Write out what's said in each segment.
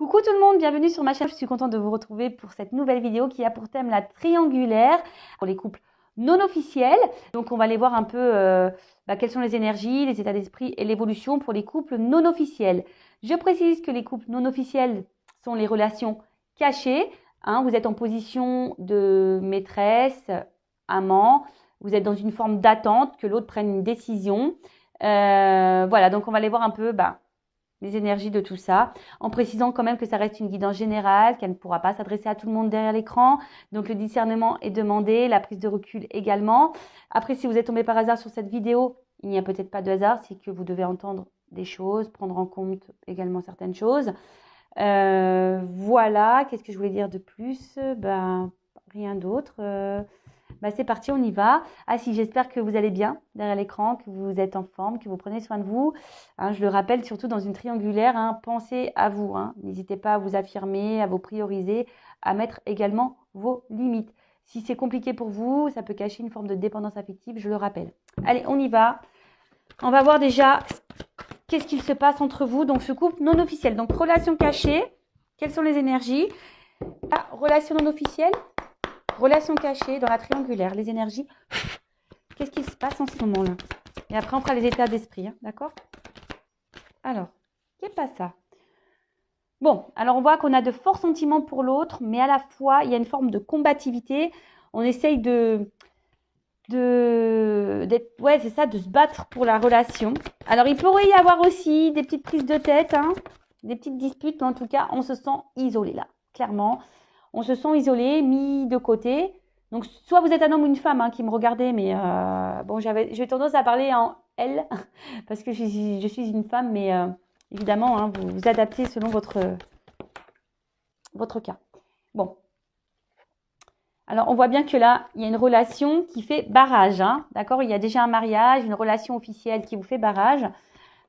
Coucou tout le monde, bienvenue sur ma chaîne. Je suis contente de vous retrouver pour cette nouvelle vidéo qui a pour thème la triangulaire pour les couples non officiels. Donc on va aller voir un peu quelles sont les énergies, les états d'esprit et l'évolution pour les couples non officiels. Je précise que les couples non officiels sont les relations cachées. Vous êtes en position de maîtresse, amant, vous êtes dans une forme d'attente que l'autre prenne une décision. Voilà, donc on va aller voir un peu les énergies de tout ça, en précisant quand même que ça reste une guidance générale, qu'elle ne pourra pas s'adresser à tout le monde derrière l'écran. Donc le discernement est demandé, la prise de recul également. Après, si vous êtes tombé par hasard sur cette vidéo, il n'y a peut-être pas de hasard, c'est que vous devez entendre des choses, prendre en compte également certaines choses. Voilà, qu'est-ce que je voulais dire de plus? Rien d'autre. C'est parti, on y va. Ah si, j'espère que vous allez bien derrière l'écran, que vous êtes en forme, que vous prenez soin de vous. Je le rappelle, surtout dans une triangulaire, pensez à vous. N'hésitez pas à vous affirmer, à vous prioriser, à mettre également vos limites. Si c'est compliqué pour vous, ça peut cacher une forme de dépendance affective, je le rappelle. Allez, on y va. On va voir déjà qu'est-ce qu'il se passe entre vous. Donc, ce couple non officiel. Donc, relation cachée. Quelles sont les énergies? Relation non officielle. Relation cachée dans la triangulaire, les énergies. Qu'est-ce qui se passe en ce moment-là? Et après, on fera les états d'esprit, d'accord? Alors, qu'est-ce pas ça? Bon, alors on voit qu'on a de forts sentiments pour l'autre, mais à la fois, il y a une forme de combativité. On essaye de se battre pour la relation. Alors, il pourrait y avoir aussi des petites prises de tête, des petites disputes, mais en tout cas, on se sent isolé là, clairement. On se sent isolé, mis de côté. Donc, soit vous êtes un homme ou une femme qui me regardez, mais j'ai tendance à parler en elle, parce que je suis une femme, mais évidemment, vous vous adaptez selon votre cas. Bon. Alors, on voit bien que là, il y a une relation qui fait barrage, d'accord? Il y a déjà un mariage, une relation officielle qui vous fait barrage.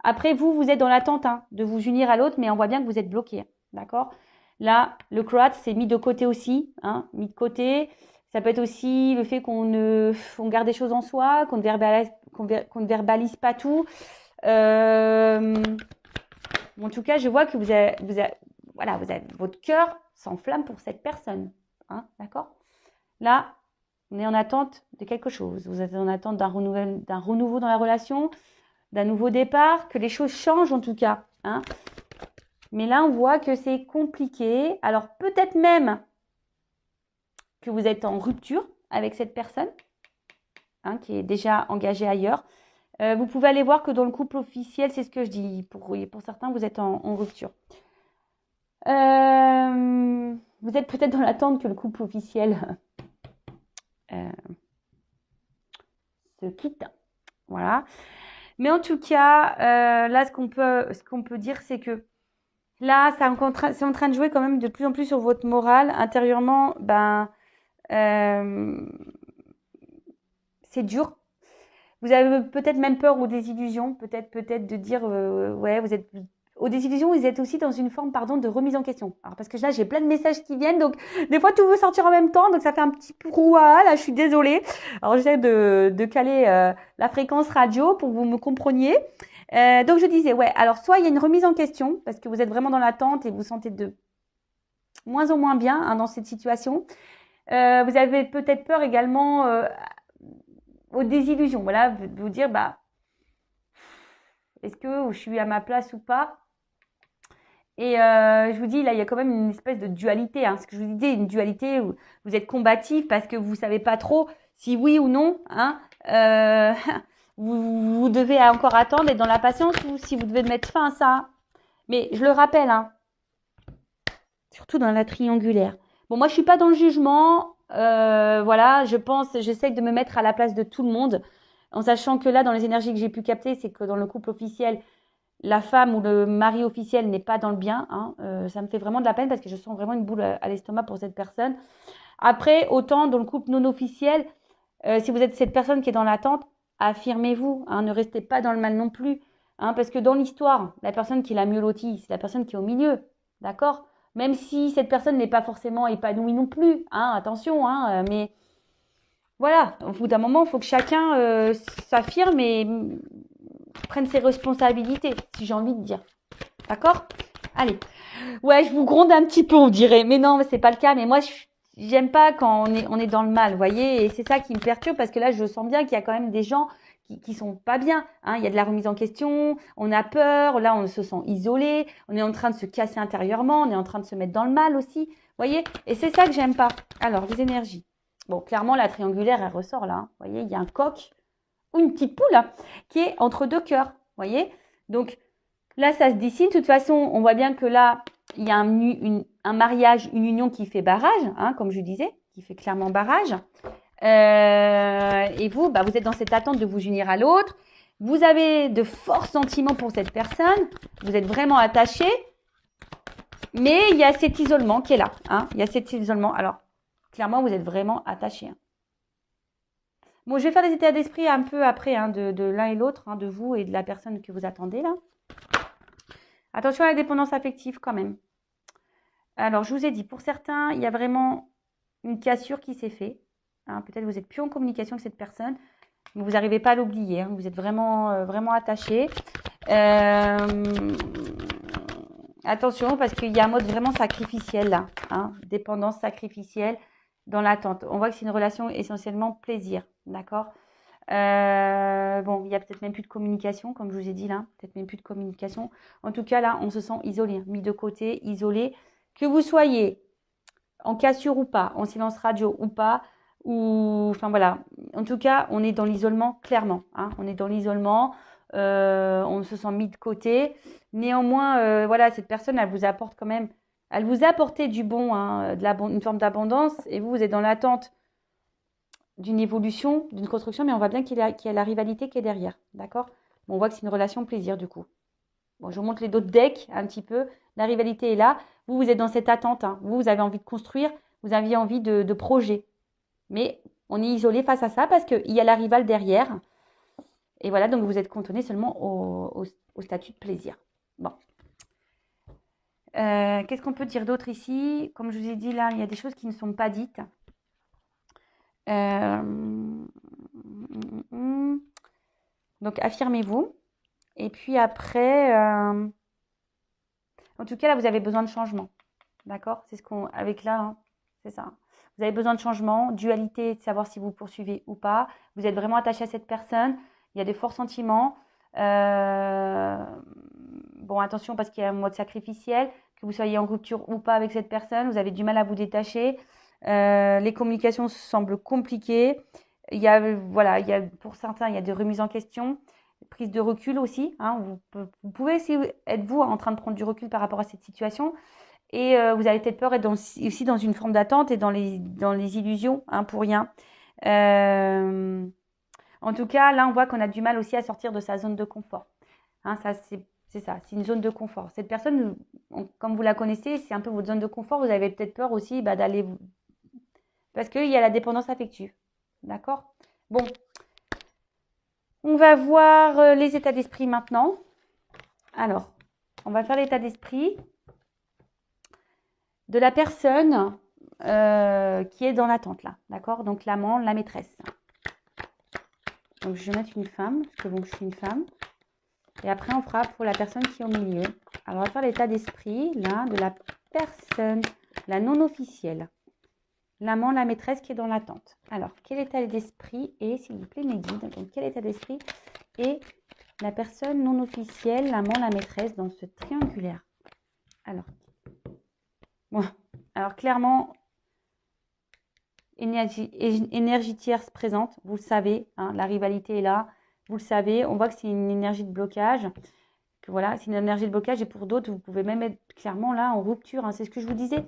Après, vous êtes dans l'attente de vous unir à l'autre, mais on voit bien que vous êtes bloqué, d'accord? Là, le croate, c'est mis de côté aussi, mis de côté. Ça peut être aussi le fait qu'on garde des choses en soi, qu'on ne verbalise pas tout. En tout cas, je vois que votre cœur s'enflamme pour cette personne, d'accord? Là, on est en attente de quelque chose. Vous êtes en attente d'un renouveau dans la relation, d'un nouveau départ, que les choses changent en tout cas, Mais là, on voit que c'est compliqué. Alors, peut-être même que vous êtes en rupture avec cette personne qui est déjà engagée ailleurs. Vous pouvez aller voir que dans le couple officiel, c'est ce que je dis. Pour certains, vous êtes en rupture. Vous êtes peut-être dans l'attente que le couple officiel se quitte. Voilà. Mais en tout cas, là, ce qu'on peut dire, c'est que là, c'est en train de jouer quand même de plus en plus sur votre morale. Intérieurement, c'est dur. Vous avez peut-être même peur aux désillusions. Peut-être de dire, vous êtes aux désillusions, vous êtes aussi dans une forme, de remise en question. Alors, parce que là, j'ai plein de messages qui viennent. Donc, des fois, tout veut sortir en même temps. Donc, ça fait un petit brouhaha. Là, je suis désolée. Alors, j'essaie de caler la fréquence radio pour que vous me compreniez. Donc, je disais, alors soit il y a une remise en question parce que vous êtes vraiment dans l'attente et vous sentez de moins en moins bien dans cette situation. Vous avez peut-être peur également aux désillusions. Voilà, de vous dire, est-ce que je suis à ma place ou pas? Et je vous dis, là, il y a quand même une espèce de dualité. Ce que je vous disais, une dualité où vous êtes combatif parce que vous ne savez pas trop si oui ou non. Vous devez encore attendre, être dans la patience ou si vous devez mettre fin à ça. Mais je le rappelle, surtout dans la triangulaire. Bon, moi, je suis pas dans le jugement. J'essaie de me mettre à la place de tout le monde, en sachant que là, dans les énergies que j'ai pu capter, c'est que dans le couple officiel, la femme ou le mari officiel n'est pas dans le bien. Ça me fait vraiment de la peine parce que je sens vraiment une boule à l'estomac pour cette personne. Après, autant dans le couple non officiel, si vous êtes cette personne qui est dans l'attente, affirmez-vous, ne restez pas dans le mal non plus. Parce que dans l'histoire, la personne qui est la mieux lotie, c'est la personne qui est au milieu. D'accord? Même si cette personne n'est pas forcément épanouie non plus. Attention, mais voilà, au bout d'un moment, il faut que chacun s'affirme et prenne ses responsabilités, si j'ai envie de dire. D'accord? Allez. Ouais, je vous gronde un petit peu, on dirait. Mais non, c'est pas le cas. Mais moi, j'aime pas quand on est dans le mal, vous voyez. Et c'est ça qui me perturbe parce que là, je sens bien qu'il y a quand même des gens qui sont pas bien. Hein. Il y a de la remise en question, on a peur, là, on se sent isolé, on est en train de se casser intérieurement, on est en train de se mettre dans le mal aussi, vous voyez. Et c'est ça que j'aime pas. Alors, les énergies. Bon, clairement, la triangulaire, elle ressort là. Hein. Vous voyez, il y a un coq ou une petite poule là, qui est entre deux cœurs, vous voyez. Donc, là, ça se dessine. De toute façon, on voit bien que là, il y a un mariage, une union qui fait barrage, hein, comme je disais, qui fait clairement barrage. Et vous, bah, vous êtes dans cette attente de vous unir à l'autre. Vous avez de forts sentiments pour cette personne. Vous êtes vraiment attaché. Mais il y a cet isolement qui est là. Hein. Il y a cet isolement. Alors, clairement, vous êtes vraiment attaché. Hein. Bon, je vais faire des états d'esprit un peu après hein, de l'un et l'autre, hein, de vous et de la personne que vous attendez là. Attention à la dépendance affective quand même. Alors, je vous ai dit, pour certains, il y a vraiment une cassure qui s'est faite. Hein, peut-être vous n'êtes plus en communication avec cette personne, mais vous n'arrivez pas à l'oublier. Hein, vous êtes vraiment, vraiment attaché. Attention, parce qu'il y a un mode vraiment sacrificiel là. Hein, dépendance sacrificielle dans l'attente. On voit que c'est une relation essentiellement plaisir. D'accord ? Bon, il n'y a peut-être même plus de communication, comme je vous ai dit là. Peut-être même plus de communication. En tout cas, là, on se sent isolé, mis de côté, isolé. Que vous soyez en cassure ou pas, en silence radio ou pas, ou enfin voilà. En tout cas, on est dans l'isolement clairement. Hein. On est dans l'isolement, on se sent mis de côté. Néanmoins, voilà, cette personne, elle vous apporte quand même, elle vous a apporté du bon, hein, une forme d'abondance, et vous êtes dans l'attente d'une évolution, d'une construction, mais on voit bien qu'il y a la rivalité qui est derrière, d'accord ? Bon, on voit que c'est une relation plaisir du coup. Bon, je vous montre les d'autres decks un petit peu. La rivalité est là. Vous êtes dans cette attente. Hein. Vous avez envie de construire. Vous avez envie de projet. Mais on est isolé face à ça parce qu'il y a la rivale derrière. Et voilà, donc vous êtes cantonné seulement au statut de plaisir. Bon. Qu'est-ce qu'on peut dire d'autre ici ? Comme je vous ai dit, là, il y a des choses qui ne sont pas dites. Donc, affirmez-vous. Et puis après... En tout cas, là, vous avez besoin de changement. D'accord ? C'est ce qu'on... Avec là, hein, c'est ça. Vous avez besoin de changement, dualité, de savoir si vous poursuivez ou pas. Vous êtes vraiment attaché à cette personne. Il y a des forts sentiments. Bon, attention parce qu'il y a un mode sacrificiel. Que vous soyez en rupture ou pas avec cette personne, vous avez du mal à vous détacher. Les communications semblent compliquées. Voilà, pour certains, il y a des remises en question. Prise de recul aussi. Hein, vous pouvez être vous en train de prendre du recul par rapport à cette situation. Et vous avez peut-être peur d'être aussi dans une forme d'attente et dans les illusions, hein, pour rien. En tout cas, là, on voit qu'on a du mal aussi à sortir de sa zone de confort. Hein, ça, c'est ça, c'est une zone de confort. Cette personne, comme vous la connaissez, c'est un peu votre zone de confort. Vous avez peut-être peur aussi d'aller... Parce qu'il y a la dépendance affective. D'accord ? Bon. On va voir les états d'esprit maintenant. Alors, on va faire l'état d'esprit de la personne qui est dans l'attente là, d'accord ? Donc l'amant, la maîtresse. Donc je vais mettre une femme, parce que bon, je suis une femme. Et après, on fera pour la personne qui est au milieu. Alors, on va faire l'état d'esprit là de la personne, la non officielle. L'amant, la maîtresse qui est dans l'attente. Alors, quel état d'esprit est, s'il vous plaît, mes guides, donc quel état d'esprit est la personne non officielle, l'amant, la maîtresse dans ce triangulaire ? Alors, bon, alors clairement, énergie tierce présente, vous le savez, hein, la rivalité est là, vous le savez, on voit que c'est une énergie de blocage, que voilà, c'est une énergie de blocage et pour d'autres, vous pouvez même être clairement là en rupture, hein, c'est ce que je vous disais.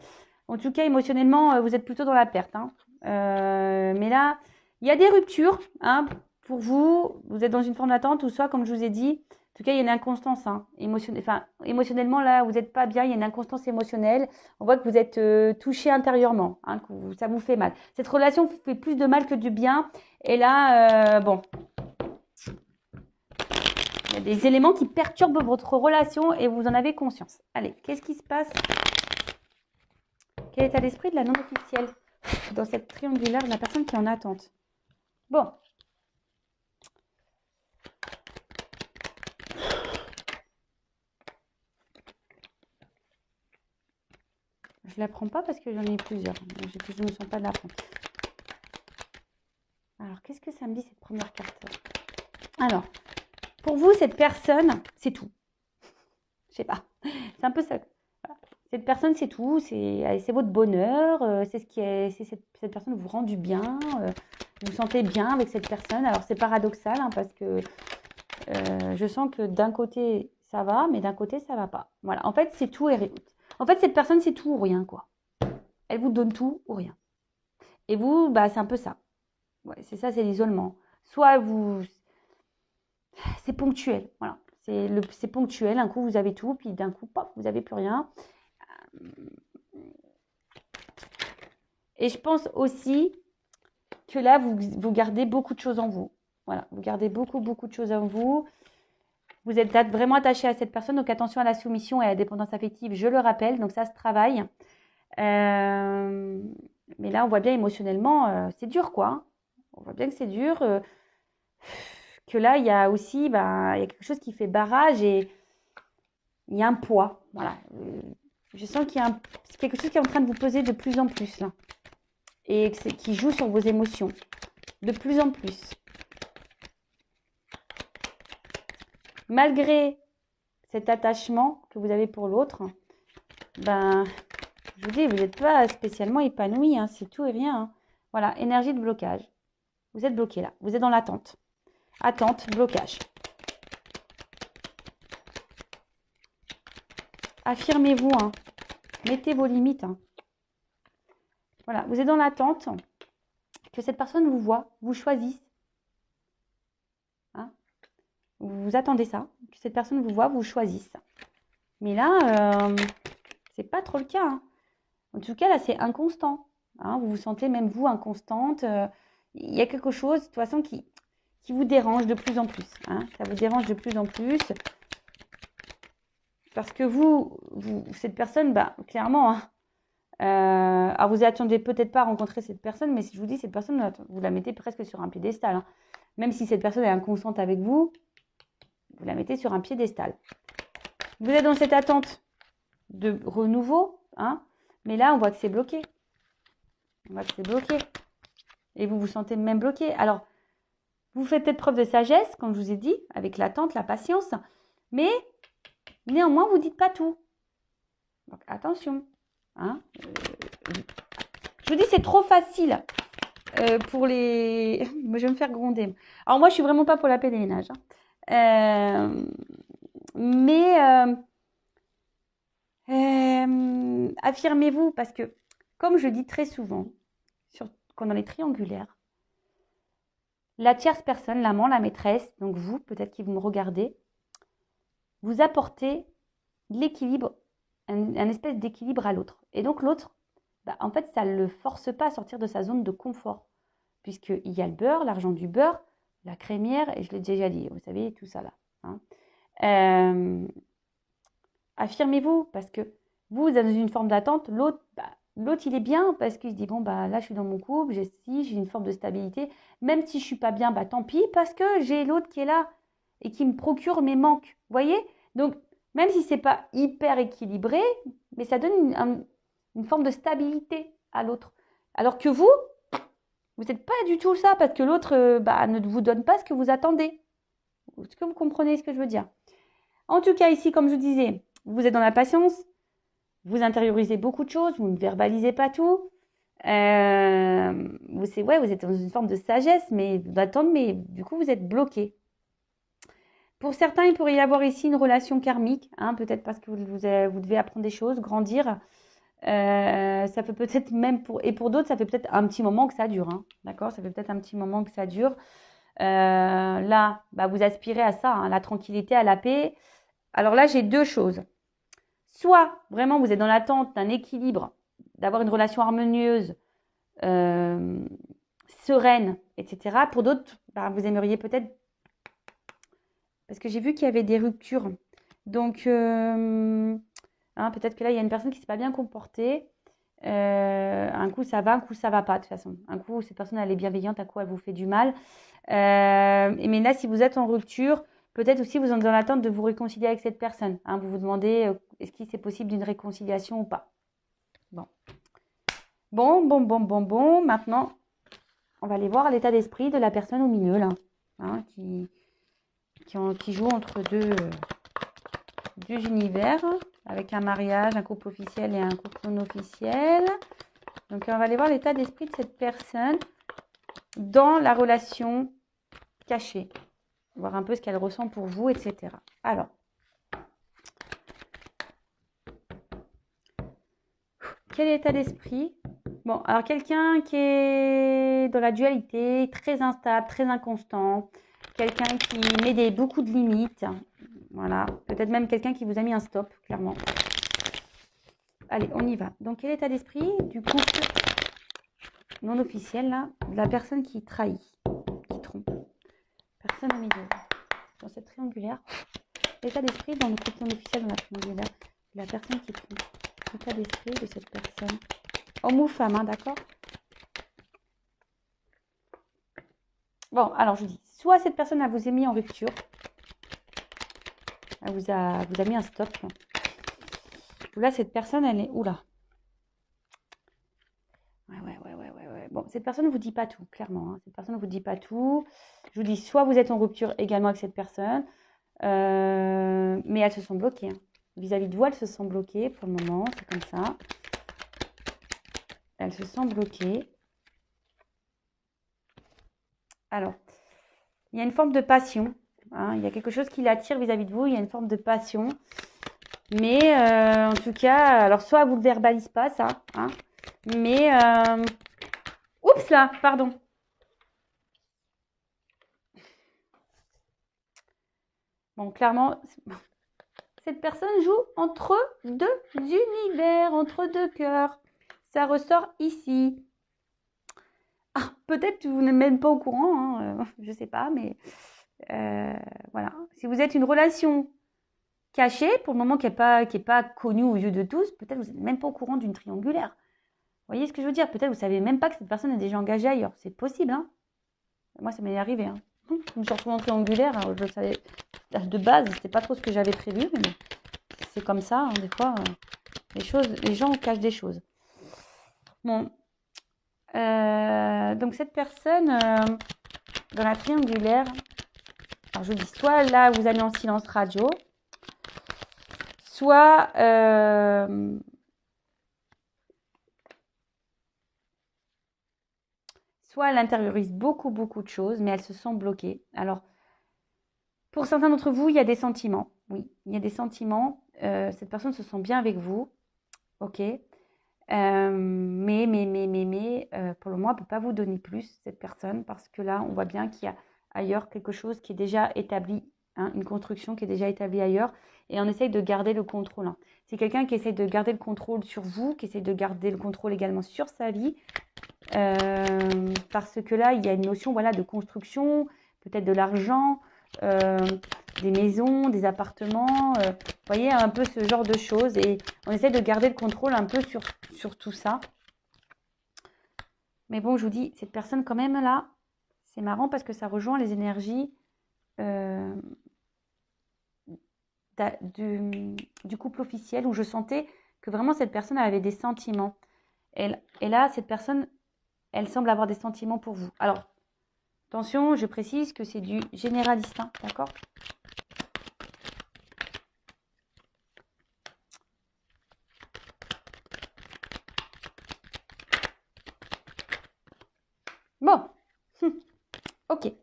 En tout cas, émotionnellement, vous êtes plutôt dans la perte. Hein. Mais là, il y a des ruptures hein, pour vous. Vous êtes dans une forme d'attente ou soit, comme je vous ai dit, en tout cas, il y a une inconstance. Hein, émotionnellement, là, vous n'êtes pas bien. Il y a une inconstance émotionnelle. On voit que vous êtes touché intérieurement, hein, que ça vous fait mal. Cette relation vous fait plus de mal que du bien. Et là, bon, il y a des éléments qui perturbent votre relation et vous en avez conscience. Allez, qu'est-ce qui se passe ? Quel état d'esprit de la non-officielle dans cette triangulaire de la personne qui est en attente ? Bon. Je ne la prends pas parce que j'en ai plusieurs. Je ne me sens pas de la prendre. Alors, qu'est-ce que ça me dit, cette première carte? Alors, pour vous, cette personne, c'est tout. Je sais pas. C'est un peu ça. Voilà. Cette personne, c'est tout. C'est votre bonheur. C'est ce qui est. Cette personne vous rend du bien. Vous vous sentez bien avec cette personne. Alors, c'est paradoxal hein, parce que je sens que d'un côté, ça va, mais d'un côté, ça va pas. Voilà. En fait, c'est tout et rien. En fait, cette personne, c'est tout ou rien, quoi. Elle vous donne tout ou rien. Et vous, bah, c'est un peu ça. Ouais, c'est ça, c'est l'isolement. Soit vous... C'est ponctuel, voilà. C'est ponctuel, un coup vous avez tout, puis d'un coup, pop, vous n'avez plus rien. Et je pense aussi que là, vous gardez beaucoup de choses en vous. Voilà, vous gardez beaucoup de choses en vous. Vous êtes vraiment attaché à cette personne, donc attention à la soumission et à la dépendance affective, je le rappelle, donc ça se travaille. Mais là, on voit bien émotionnellement, c'est dur, quoi. On voit bien que c'est dur. Que là, il y a aussi il y a quelque chose qui fait barrage et il y a un poids. Voilà. Je sens qu'il y a quelque chose qui est en train de vous peser de plus en plus là. Et qui joue sur vos émotions. De plus en plus. Malgré cet attachement que vous avez pour l'autre, je vous dis, vous n'êtes pas spécialement épanoui. Hein, c'est tout et rien. Hein. Voilà, énergie de blocage. Vous êtes bloqué là. Vous êtes dans l'attente. Attente, blocage. Affirmez-vous. Hein. Mettez vos limites. Hein. Voilà, vous êtes dans l'attente que cette personne vous voit, vous choisisse. Hein, vous attendez ça, que cette personne vous voit, vous choisisse. Mais là, c'est pas trop le cas. Hein. En tout cas, là, c'est inconstant. Hein, vous vous sentez même vous inconstante. Il y a quelque chose, de toute façon, qui vous dérange de plus en plus. Hein, ça vous dérange de plus en plus. Parce que cette personne, clairement... Hein, alors vous attendez peut-être pas à rencontrer cette personne, mais si je vous dis cette personne, vous la mettez presque sur un piédestal. Hein. Même si cette personne est inconsciente avec vous, vous la mettez sur un piédestal. Vous êtes dans cette attente de renouveau, hein, mais là on voit que c'est bloqué. On voit que c'est bloqué. Et vous vous sentez même bloqué. Alors, vous faites peut-être preuve de sagesse, comme je vous ai dit, avec l'attente, la patience, mais néanmoins vous ne dites pas tout. Donc attention. Hein, je vous dis, c'est trop facile pour les... Moi, je vais me faire gronder. Alors, moi, je suis vraiment pas pour la pèlerinage. Hein. Affirmez-vous, parce que, comme je dis très souvent, quand on est triangulaire, la tierce personne, l'amant, la maîtresse, donc vous, peut-être qui vous me regardez, vous apportez l'équilibre, un espèce d'équilibre à l'autre. Et donc, l'autre, en fait, ça ne le force pas à sortir de sa zone de confort. Puisqu'il y a le beurre, l'argent du beurre, la crémière, et je l'ai déjà dit, vous savez, tout ça là. Hein. Affirmez-vous, parce que vous êtes dans une forme d'attente, l'autre, il est bien, parce qu'il se dit, bon, là, je suis dans mon couple, j'ai une forme de stabilité. Même si je ne suis pas bien, tant pis, parce que j'ai l'autre qui est là et qui me procure mes manques. Vous voyez? Donc, même si ce n'est pas hyper équilibré, mais ça donne une forme de stabilité à l'autre. Alors que vous n'êtes pas du tout ça, parce que l'autre ne vous donne pas ce que vous attendez. Est-ce que vous comprenez ce que je veux dire? En tout cas, ici, comme je vous disais, vous êtes dans la patience, vous intériorisez beaucoup de choses, vous ne verbalisez pas tout. Vous êtes dans une forme de sagesse, mais d'attendre, mais du coup, vous êtes bloqué. Pour certains, il pourrait y avoir ici une relation karmique, hein, peut-être parce que vous devez apprendre des choses, grandir. Ça fait peut-être même pour d'autres, ça fait peut-être un petit moment que ça dure. Hein, d'accord? Ça fait peut-être un petit moment que ça dure. Là, vous aspirez à ça, hein, la tranquillité, à la paix. Alors là, j'ai deux choses. Soit vraiment vous êtes dans l'attente d'un équilibre, d'avoir une relation harmonieuse, sereine, etc. Pour d'autres, vous aimeriez peut-être... Parce que j'ai vu qu'il y avait des ruptures. Donc, peut-être que là, il y a une personne qui ne s'est pas bien comportée. Un coup, ça va, un coup, ça ne va pas, de toute façon. Un coup, cette personne, elle est bienveillante, un coup, elle vous fait du mal. Mais là, si vous êtes en rupture, peut-être aussi vous êtes dans l'attente de vous réconcilier avec cette personne. Hein, vous vous demandez, est-ce qu'il c'est possible d'une réconciliation ou pas? Bon. Bon. Maintenant, on va aller voir l'état d'esprit de la personne au milieu, là. Hein, qui joue entre deux univers, avec un mariage, un couple officiel et un couple non officiel. Donc, on va aller voir l'état d'esprit de cette personne dans la relation cachée. Voir un peu ce qu'elle ressent pour vous, etc. Alors, quel est l'état d'esprit? Bon, alors quelqu'un qui est dans la dualité, très instable, très inconstant, quelqu'un qui met beaucoup de limites, voilà, peut-être même quelqu'un qui vous a mis un stop, clairement. Allez, on y va. Donc, quel est l'état d'esprit du couple non officiel, là, de la personne qui trahit, qui trompe? Personne au milieu, dans cette triangulaire. L'état d'esprit dans le couple non officiel, dans la triangulaire, de la personne qui trompe. L'état d'esprit de cette personne. Homme ou femme, hein, d'accord? Bon, alors je dis, soit cette personne elle vous a mis en rupture, elle vous a mis un stop, ou là cette personne elle est, oula, ouais. Bon, cette personne ne vous dit pas tout, clairement, hein. Cette personne ne vous dit pas tout. Je vous dis, soit vous êtes en rupture également avec cette personne, mais elles se sont bloquées, hein. Vis-à-vis de vous, elles se sont bloquées pour le moment, c'est comme ça. Elles se sont bloquées. Alors, il y a une forme de passion, hein, il y a quelque chose qui l'attire vis-à-vis de vous, il y a une forme de passion. Mais en tout cas, alors soit elle vous le verbalise pas ça, hein, mais oups là, pardon. Bon, clairement, cette personne joue entre deux univers, entre deux cœurs. Ça ressort ici. Ah, peut-être que vous n'êtes même pas au courant, hein, je ne sais pas, mais voilà. Si vous êtes une relation cachée, pour le moment qui n'est pas connue aux yeux de tous, peut-être que vous n'êtes même pas au courant d'une triangulaire. Vous voyez ce que je veux dire? Peut-être que vous ne savez même pas que cette personne est déjà engagée ailleurs. C'est possible, hein? Moi, ça m'est arrivé, hein. Je me suis retrouvée en triangulaire, hein, je savais, de base, c'était pas trop ce que j'avais prévu, mais c'est comme ça, hein, des fois, les gens cachent des choses. Bon. Donc, cette personne, dans la triangulaire, alors je dis, soit là, vous allez en silence radio, soit... soit elle intériorise beaucoup de choses, mais elle se sent bloquée. Alors, pour certains d'entre vous, il y a des sentiments. Oui, il y a des sentiments. Cette personne se sent bien avec vous. Ok. Mais pour le moment, elle ne peut pas vous donner plus, cette personne, parce que là, on voit bien qu'il y a ailleurs quelque chose qui est déjà établi, hein, une construction qui est déjà établie ailleurs, et on essaye de garder le contrôle, hein. C'est quelqu'un qui essaye de garder le contrôle sur vous, qui essaye de garder le contrôle également sur sa vie, parce que là, il y a une notion, voilà, de construction, peut-être de l'argent, des maisons, des appartements, vous voyez, un peu ce genre de choses. Et on essaie de garder le contrôle un peu sur tout ça. Mais bon, je vous dis, cette personne quand même là, c'est marrant parce que ça rejoint les énergies du couple officiel où je sentais que vraiment cette personne elle avait des sentiments. Et là, cette personne, elle semble avoir des sentiments pour vous. Alors, attention, je précise que c'est du généraliste, hein, d'accord? Bon, ok.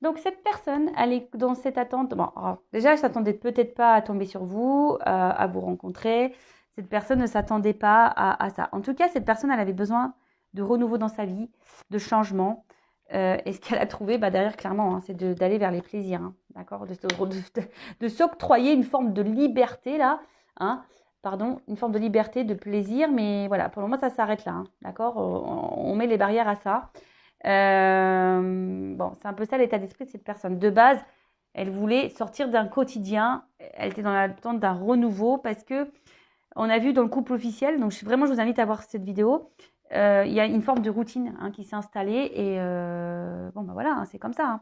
Donc, cette personne, elle est dans cette attente. Bon, alors, déjà, elle ne s'attendait peut-être pas à tomber sur vous, à vous rencontrer. Cette personne ne s'attendait pas à ça. En tout cas, cette personne, elle avait besoin de renouveau dans sa vie, de changement. Et ce qu'elle a trouvé, derrière, clairement, hein, c'est d'aller vers les plaisirs, hein, d'accord, de s'octroyer une forme de liberté, là, hein, pardon, une forme de liberté, de plaisir. Mais voilà, pour le moment, ça s'arrête là, hein, d'accord, on met les barrières à ça. Bon, c'est un peu ça l'état d'esprit de cette personne. De base, elle voulait sortir d'un quotidien. Elle était dans l'attente d'un renouveau parce que on a vu dans le couple officiel, donc vraiment je vous invite à voir cette vidéo, il y a une forme de routine, hein, qui s'est installée et bon voilà, hein, c'est comme ça,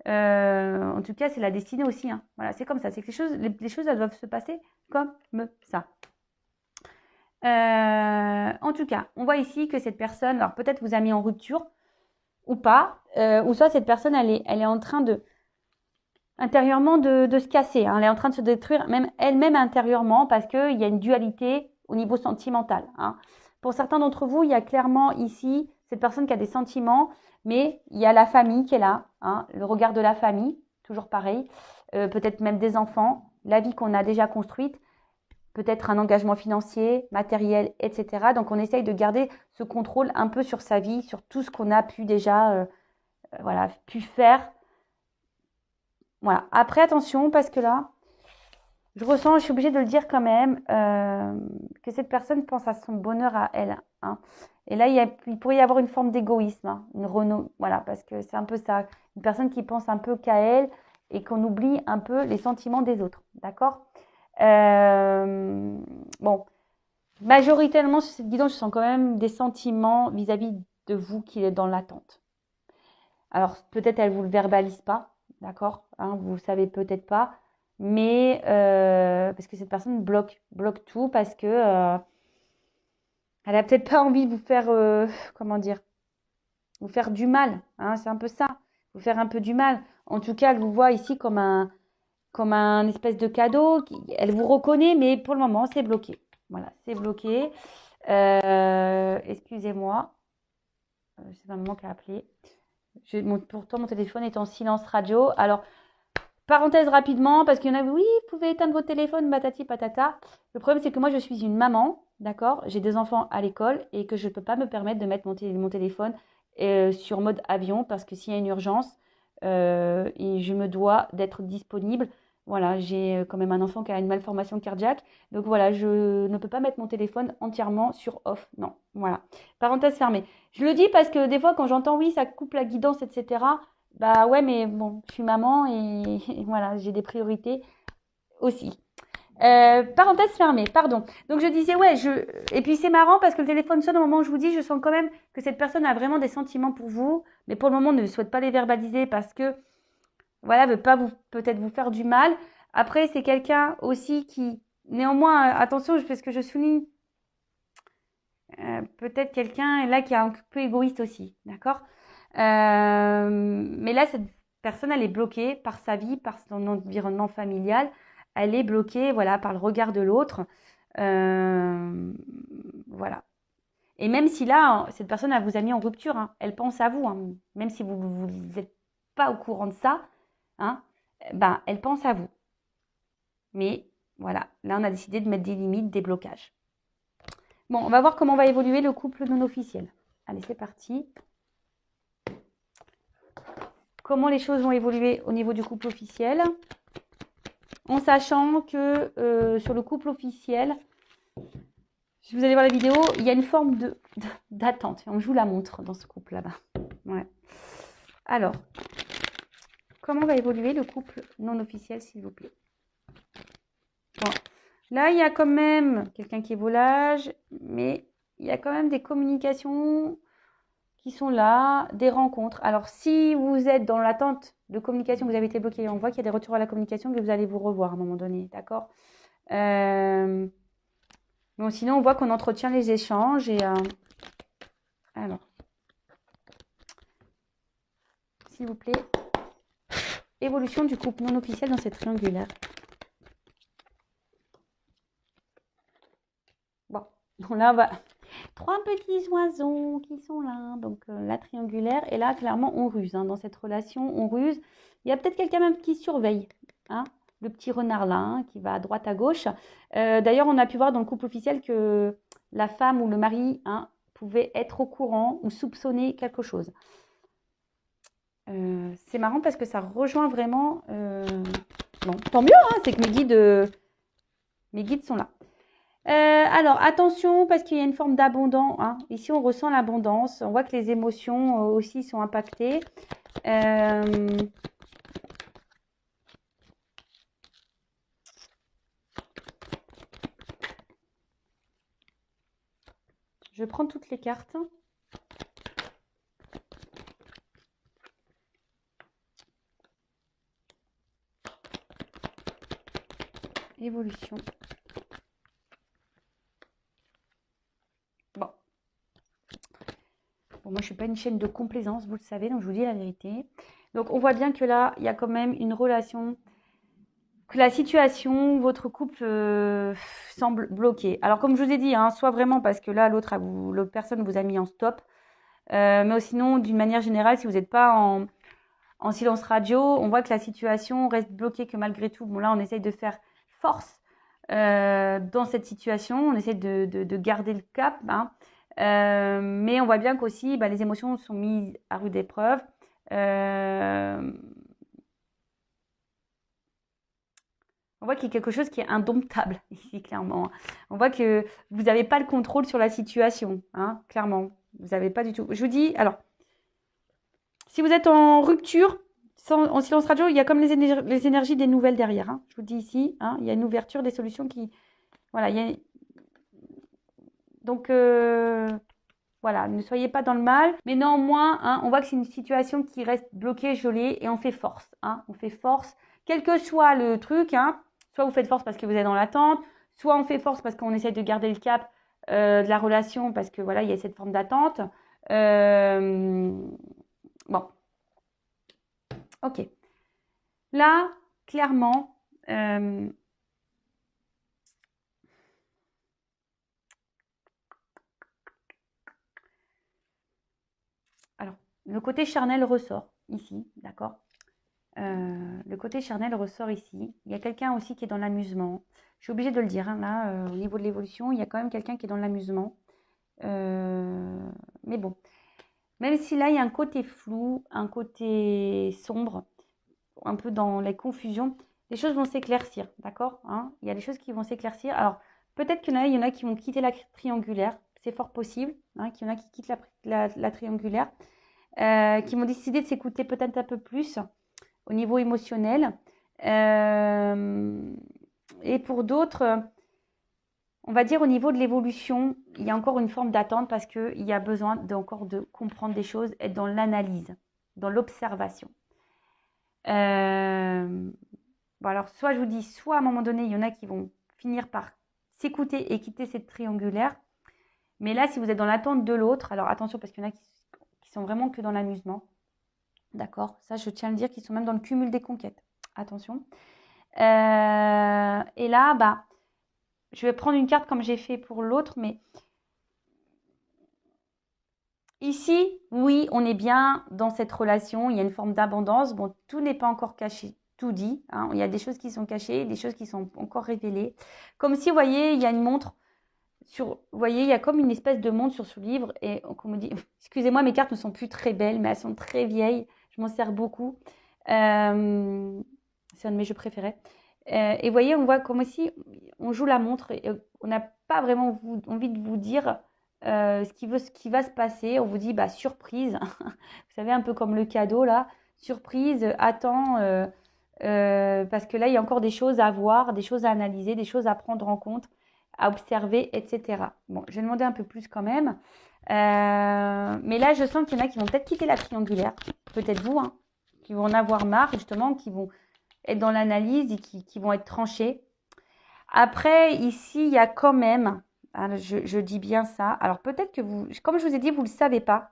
hein. En tout cas, c'est la destinée aussi, hein. Voilà, c'est comme ça, c'est que les choses elles doivent se passer comme ça. En tout cas, on voit ici que cette personne, alors peut-être vous a mis en rupture ou pas, ou soit cette personne, elle est en train intérieurement de se casser, hein. Elle est en train de se détruire même elle-même intérieurement parce qu'il y a une dualité au niveau sentimental, hein. Pour certains d'entre vous, il y a clairement ici cette personne qui a des sentiments, mais il y a la famille qui est là, hein, le regard de la famille, toujours pareil, peut-être même des enfants, la vie qu'on a déjà construite, peut-être un engagement financier, matériel, etc. Donc on essaye de garder ce contrôle un peu sur sa vie, sur tout ce qu'on a pu déjà voilà, pu faire. Voilà. Après, attention, parce que là, je ressens, je suis obligée de le dire quand même, que cette personne pense à son bonheur à elle, hein. Et là, il pourrait y avoir une forme d'égoïsme, hein, voilà, parce que c'est un peu ça, une personne qui pense un peu qu'à elle et qu'on oublie un peu les sentiments des autres, d'accord? Bon, majoritairement sur cette guidance, je sens quand même des sentiments vis-à-vis de vous qui est dans l'attente. Alors, peut-être elle ne vous le verbalise pas, d'accord, hein, vous ne savez peut-être pas, mais parce que cette personne bloque tout parce que elle n'a peut-être pas envie de vous faire, comment dire, vous faire du mal, hein, c'est un peu ça, vous faire un peu du mal. En tout cas, elle vous voit ici comme un espèce de cadeau. Elle vous reconnaît, mais pour le moment, c'est bloqué. Voilà, c'est bloqué. Excusez-moi, c'est ma maman qui a appelé. Pourtant, mon téléphone est en silence radio. Alors, parenthèse rapidement, parce qu'il y en a, oui, vous pouvez éteindre votre téléphone, patati patata. Le problème, c'est que moi, je suis une maman, d'accord? J'ai des enfants à l'école et que je ne peux pas me permettre de mettre mon téléphone sur mode avion parce que s'il y a une urgence, et je me dois d'être disponible. Voilà, j'ai quand même un enfant qui a une malformation cardiaque. Donc voilà, je ne peux pas mettre mon téléphone entièrement sur off. Non, voilà. Parenthèse fermée. Je le dis parce que des fois, quand j'entends oui, ça coupe la guidance, etc., bah ouais, mais bon, je suis maman et voilà, j'ai des priorités aussi. Parenthèse fermée, pardon. Donc je disais, ouais, et puis c'est marrant parce que le téléphone sonne au moment où je vous dis, je sens quand même que cette personne a vraiment des sentiments pour vous, mais pour le moment ne souhaite pas les verbaliser parce que, voilà, veut pas peut-être vous faire du mal. Après, c'est quelqu'un aussi qui, néanmoins, attention, parce que je souligne, peut-être quelqu'un là qui est un peu égoïste aussi, d'accord? Mais là, cette personne, elle est bloquée par sa vie, par son environnement familial. Elle est bloquée, voilà, par le regard de l'autre. Voilà. Et même si là, cette personne, elle vous a mis en rupture, hein, elle pense à vous, hein, même si vous n'êtes pas au courant de ça, hein, ben, elle pense à vous. Mais voilà, là, on a décidé de mettre des limites, des blocages. Bon, on va voir comment va évoluer le couple non officiel. Allez, c'est parti. Comment les choses vont évoluer au niveau du couple officiel, en sachant que sur le couple officiel, si vous allez voir la vidéo, il y a une forme d'attente. Je vous la montre dans ce couple là-bas. Ouais. Alors, comment va évoluer le couple non officiel, s'il vous plaît? Bon. Là, il y a quand même quelqu'un qui est volage, mais il y a quand même des communications qui sont là, des rencontres. Alors, si vous êtes dans l'attente de communication, vous avez été bloqué, on voit qu'il y a des retours à la communication, que vous allez vous revoir à un moment donné, d'accord? Bon, sinon, on voit qu'on entretient les échanges. Et alors, s'il vous plaît, évolution du couple non officiel dans cette triangulaire. Bon, là, on va... 3 petits oiseaux qui sont là. Donc, la triangulaire. Et là, clairement, on ruse. Hein. Dans cette relation, on ruse. Il y a peut-être quelqu'un même qui surveille. Hein, le petit renard là, hein, qui va à droite, à gauche. D'ailleurs, on a pu voir dans le couple officiel que la femme ou le mari, hein, pouvait être au courant ou soupçonner quelque chose. C'est marrant parce que ça rejoint vraiment... Bon, tant mieux, hein, c'est que mes guides sont là. Alors, attention, parce qu'il y a une forme d'abondance. Hein. Ici, on ressent l'abondance. On voit que les émotions aussi sont impactées. Je prends toutes les cartes. Évolution. Bon, moi, je ne suis pas une chaîne de complaisance, vous le savez, donc je vous dis la vérité. Donc, on voit bien que là, il y a quand même une relation, que la situation, votre couple semble bloqué. Alors, comme je vous ai dit, hein, soit vraiment parce que là, l'autre personne vous a mis en stop, mais sinon, d'une manière générale, si vous n'êtes pas en silence radio, on voit que la situation reste bloquée, que malgré tout, bon là, on essaye de faire force dans cette situation, on essaie de garder le cap, hein. Mais on voit bien qu'aussi, les émotions sont mises à rude épreuve. On voit qu'il y a quelque chose qui est indomptable ici, clairement. On voit que vous n'avez pas le contrôle sur la situation, hein, clairement. Vous n'avez pas du tout. Je vous dis, alors, si vous êtes en rupture, en silence radio, il y a comme les énergies des nouvelles derrière, hein. Je vous dis ici, hein, il y a une ouverture des solutions qui... Voilà, donc, voilà, ne soyez pas dans le mal. Mais néanmoins, hein, on voit que c'est une situation qui reste bloquée, gelée, et on fait force. Hein, on fait force, quel que soit le truc. Hein, soit vous faites force parce que vous êtes dans l'attente, soit on fait force parce qu'on essaie de garder le cap de la relation parce que voilà, il y a cette forme d'attente. Bon, ok. Là, clairement, alors, le côté charnel ressort ici, d'accord. Le côté charnel ressort ici. Il y a quelqu'un aussi qui est dans l'amusement. Je suis obligée de le dire, hein, là, au niveau de l'évolution, il y a quand même quelqu'un qui est dans l'amusement. Mais bon, même si là, il y a un côté flou, un côté sombre, un peu dans les confusions, les choses vont s'éclaircir, d'accord, hein. Il y a des choses qui vont s'éclaircir. Alors, peut-être qu'il y en a qui vont quitter la triangulaire. C'est fort possible, hein, qu'il y en a qui quittent la triangulaire, qui vont décider de s'écouter peut-être un peu plus au niveau émotionnel. Et pour d'autres, on va dire au niveau de l'évolution, il y a encore une forme d'attente parce qu'il y a besoin encore de comprendre des choses, être dans l'analyse, dans l'observation. Bon, alors, soit je vous dis, soit à un moment donné, il y en a qui vont finir par s'écouter et quitter cette triangulaire. Mais là, si vous êtes dans l'attente de l'autre, alors attention parce qu'il y en a qui sont vraiment que dans l'amusement. D'accord, ça je tiens à le dire, qu'ils sont même dans le cumul des conquêtes. Attention. Et là, je vais prendre une carte comme j'ai fait pour l'autre, mais ici, oui, on est bien dans cette relation. Il y a une forme d'abondance. Bon, tout n'est pas encore caché, tout dit, hein. Il y a des choses qui sont cachées, des choses qui sont encore révélées. Comme si, vous voyez, il y a une montre. Vous voyez, il y a comme une espèce de montre sur ce livre. Et on me dit, excusez-moi, mes cartes ne sont plus très belles, mais elles sont très vieilles. Je m'en sers beaucoup. C'est un de mes jeux préférés. Et vous voyez, on voit comme si on joue la montre et on n'a pas vraiment envie de vous dire ce qui va se passer. On vous dit, surprise. Vous savez, un peu comme le cadeau là. Surprise, attends. Parce que là, il y a encore des choses à voir, des choses à analyser, des choses à prendre en compte, à observer, etc. Bon, je vais demander un peu plus quand même. Mais là, je sens qu'il y en a qui vont peut-être quitter la triangulaire. Peut-être vous, hein, qui vont en avoir marre, justement, qui vont être dans l'analyse et qui vont être tranchés. Après, ici, il y a quand même, hein, je dis bien ça. Alors, peut-être que vous, comme je vous ai dit, vous ne le savez pas.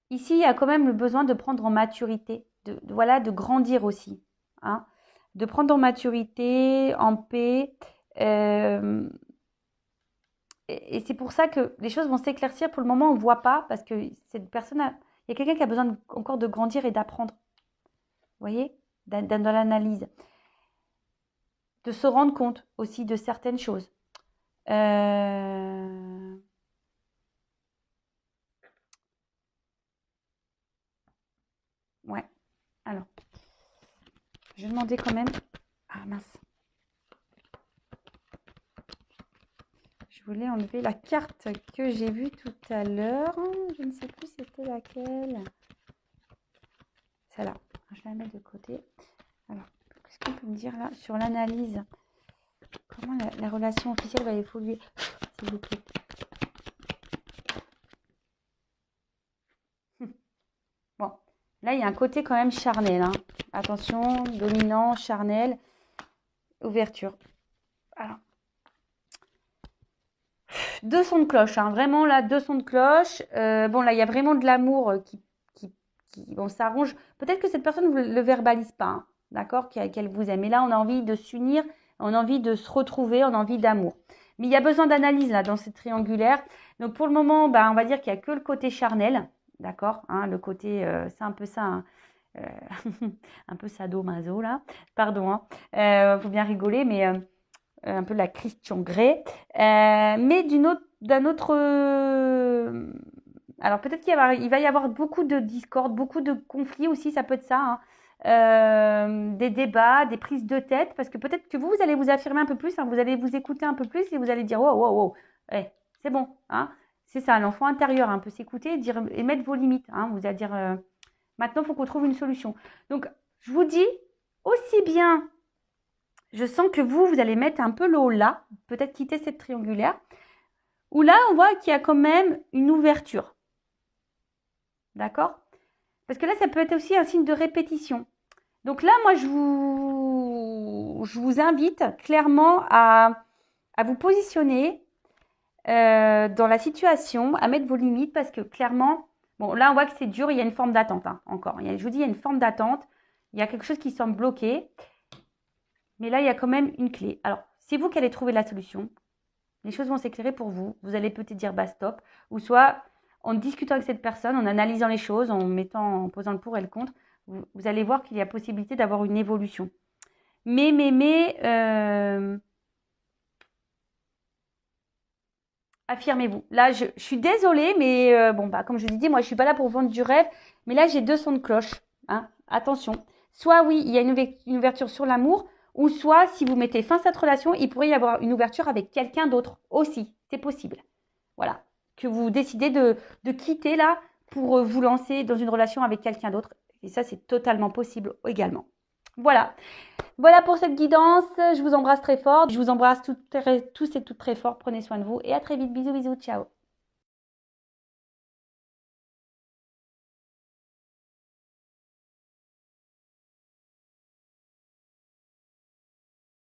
Ici, il y a quand même le besoin de prendre en maturité, voilà, de grandir aussi, hein, de prendre en maturité, en paix. Et c'est pour ça que les choses vont s'éclaircir. Pour le moment, on ne voit pas parce que cette personne, il y a quelqu'un qui a besoin encore de grandir et d'apprendre. Vous voyez, dans l'analyse. De se rendre compte aussi de certaines choses. Ouais. Alors, je vais demander quand même. Ah mince. Je voulais enlever la carte que j'ai vue tout à l'heure. Je ne sais plus c'était laquelle. Celle-là. Je vais la mettre de côté. Alors, qu'est-ce qu'on peut me dire là sur l'analyse? Comment la relation officielle va évoluer, s'il vous plaît? Bon, là, il y a un côté quand même charnel, hein. Attention, dominant, charnel. ouverture. Alors. 2 sons de cloche, hein. Vraiment là, 2 sons de cloche. Bon, là, il y a vraiment de l'amour qui bon, s'arrange. Peut-être que cette personne ne le verbalise pas, hein, d'accord, qu'elle vous aime. Et là, on a envie de s'unir, on a envie de se retrouver, on a envie d'amour. Mais il y a besoin d'analyse là dans cette triangulaire. Donc pour le moment, bah, on va dire qu'il n'y a que le côté charnel, d'accord, hein, le côté, c'est un peu ça, hein, un peu sadomaso là. Pardon, hein, faut bien rigoler, mais un peu la Christian Grey, mais d'un autre. Alors peut-être il va y avoir beaucoup de discorde, beaucoup de conflits aussi, ça peut être ça, hein. Des débats, des prises de tête, parce que peut-être que vous allez vous affirmer un peu plus, hein, vous allez vous écouter un peu plus et vous allez dire wow, wow, wow, hey, c'est bon, hein, c'est ça, l'enfant intérieur hein, peut s'écouter et mettre vos limites, hein, vous allez dire maintenant il faut qu'on trouve une solution. Donc je vous dis aussi bien. Je sens que vous allez mettre un peu l'eau là, peut-être quitter cette triangulaire, où là, on voit qu'il y a quand même une ouverture. D'accord? Parce que là, ça peut être aussi un signe de répétition. Donc là, moi, je vous invite clairement à vous positionner dans la situation, à mettre vos limites, parce que clairement, bon, là, on voit que c'est dur, il y a une forme d'attente, hein, encore. Je vous dis, il y a une forme d'attente, il y a quelque chose qui semble bloqué. Mais là, il y a quand même une clé. Alors, c'est vous qui allez trouver la solution. Les choses vont s'éclairer pour vous. Vous allez peut-être dire bah stop. Ou soit, en discutant avec cette personne, en analysant les choses, en posant le pour et le contre, vous allez voir qu'il y a possibilité d'avoir une évolution. Mais, affirmez-vous. Là, je suis désolée, mais bon, bah, comme je vous ai dit, moi, je ne suis pas là pour vendre du rêve. Mais là, j'ai 2 sons de cloche. Hein. Attention. Soit, oui, il y a une ouverture sur l'amour. Ou soit, si vous mettez fin à cette relation, il pourrait y avoir une ouverture avec quelqu'un d'autre aussi. C'est possible. Voilà. Que vous décidez de quitter là pour vous lancer dans une relation avec quelqu'un d'autre. Et ça, c'est totalement possible également. Voilà. Voilà pour cette guidance. Je vous embrasse très fort. Je vous embrasse tous et toutes très fort. Prenez soin de vous et à très vite. Bisous, bisous. Ciao.